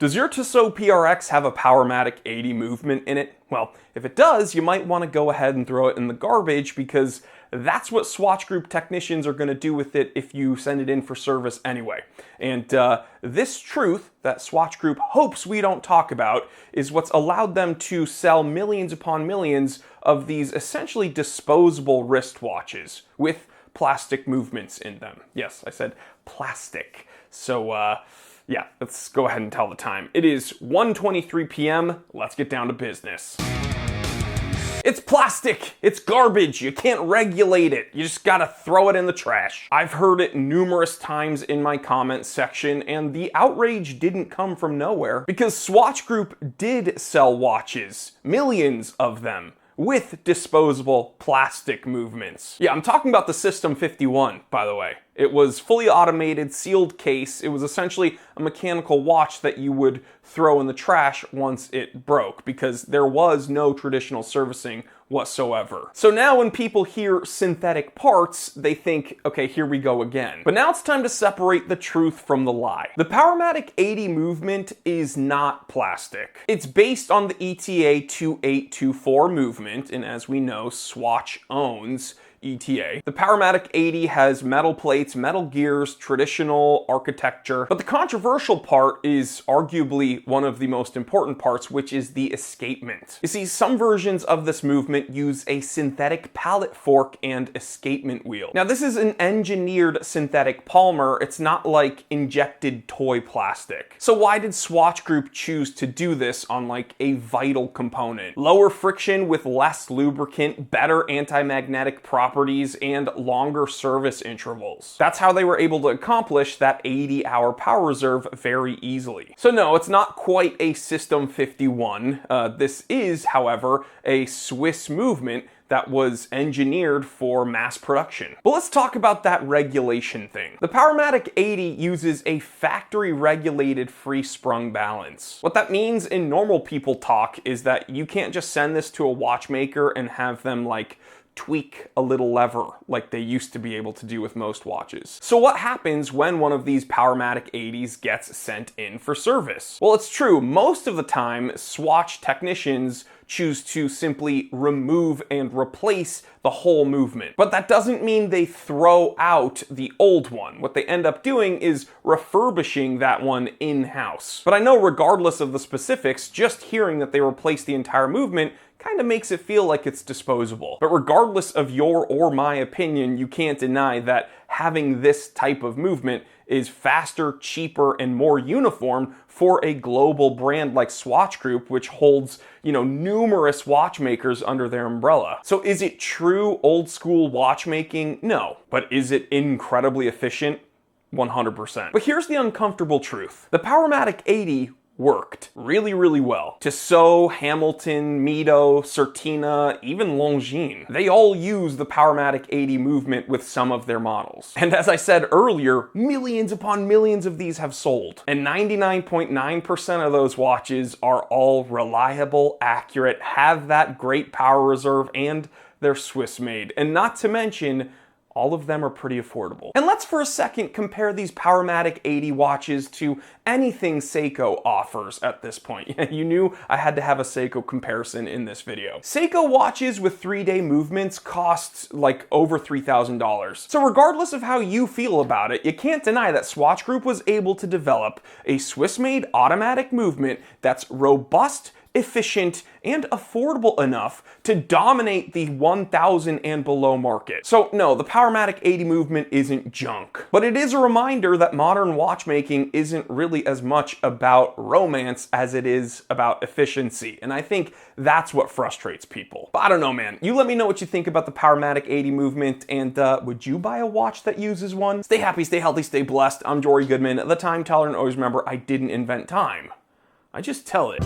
Does your Tissot PRX have a Powermatic 80 movement in it? Well, if it does, you might want to go ahead and throw it in the garbage because that's what Swatch Group technicians are going to do with it if you send it in for service anyway. And this truth that Swatch Group hopes we don't talk about is what's allowed them to sell millions upon millions of these essentially disposable wristwatches with plastic movements in them. Yes, I said plastic. So, yeah, let's go ahead and tell the time. It is 1:23 p.m. Let's get down to business. It's plastic! It's garbage! You can't regulate it! You just gotta throw it in the trash. I've heard it numerous times in my comment section, and the outrage didn't come from nowhere, because Swatch Group did sell watches, millions of them, with disposable plastic movements. Yeah, I'm talking about the System 51, by the way. It was fully automated, sealed case. It was essentially a mechanical watch that you would throw in the trash once it broke, because there was no traditional servicing whatsoever. So now when people hear synthetic parts, they think, okay, here we go again. But now it's time to separate the truth from the lie. The Powermatic 80 movement is not plastic. It's based on the ETA 2824 movement, and as we know, Swatch owns ETA. The Powermatic 80 has metal plates, metal gears, traditional architecture, but the controversial part is arguably one of the most important parts, which is the escapement. You see, some versions of this movement use a synthetic pallet fork and escapement wheel. Now, this is an engineered synthetic polymer. It's not like injected toy plastic. So why did Swatch Group choose to do this on like a vital component? Lower friction with less lubricant, better anti-magnetic properties, and longer service intervals. That's how they were able to accomplish that 80-hour power reserve very easily. So no, it's not quite a System 51. This is, however, a Swiss movement that was engineered for mass production. But let's talk about that regulation thing. The Powermatic 80 uses a factory-regulated free-sprung balance. What that means in normal people talk is that you can't just send this to a watchmaker and have them like tweak a little lever like they used to be able to do with most watches. So what happens when one of these Powermatic 80s gets sent in for service? Well, it's true, most of the time Swatch technicians choose to simply remove and replace the whole movement. But that doesn't mean they throw out the old one. What they end up doing is refurbishing that one in-house. But I know regardless of the specifics, just hearing that they replace the entire movement kind of makes it feel like it's disposable. But regardless of your or my opinion, you can't deny that having this type of movement is faster, cheaper, and more uniform for a global brand like Swatch Group, which holds, numerous watchmakers under their umbrella. So is it true old school watchmaking? No. But is it incredibly efficient? 100%. But here's the uncomfortable truth. The Powermatic 80 worked really, really well. Tissot, Hamilton, Mido, Certina, even Longines. They all use the Powermatic 80 movement with some of their models. And as I said earlier, millions upon millions of these have sold. And 99.9% of those watches are all reliable, accurate, have that great power reserve, and they're Swiss made. And not to mention, all of them are pretty affordable. And let's for a second compare these Powermatic 80 watches to anything Seiko offers at this point. You knew I had to have a Seiko comparison in this video. Seiko watches with 3-day movements cost like over $3,000. So regardless of how you feel about it, you can't deny that Swatch Group was able to develop a Swiss-made automatic movement that's robust, efficient, and affordable enough to dominate the 1,000 and below market. So no, the Powermatic 80 movement isn't junk, but it is a reminder that modern watchmaking isn't really as much about romance as it is about efficiency, and I think that's what frustrates people. But I don't know, man. You let me know what you think about the Powermatic 80 movement, and would you buy a watch that uses one? Stay happy, stay healthy, stay blessed. I'm Jory Goodman, the Time Teller, and always remember, I didn't invent time. I just tell it.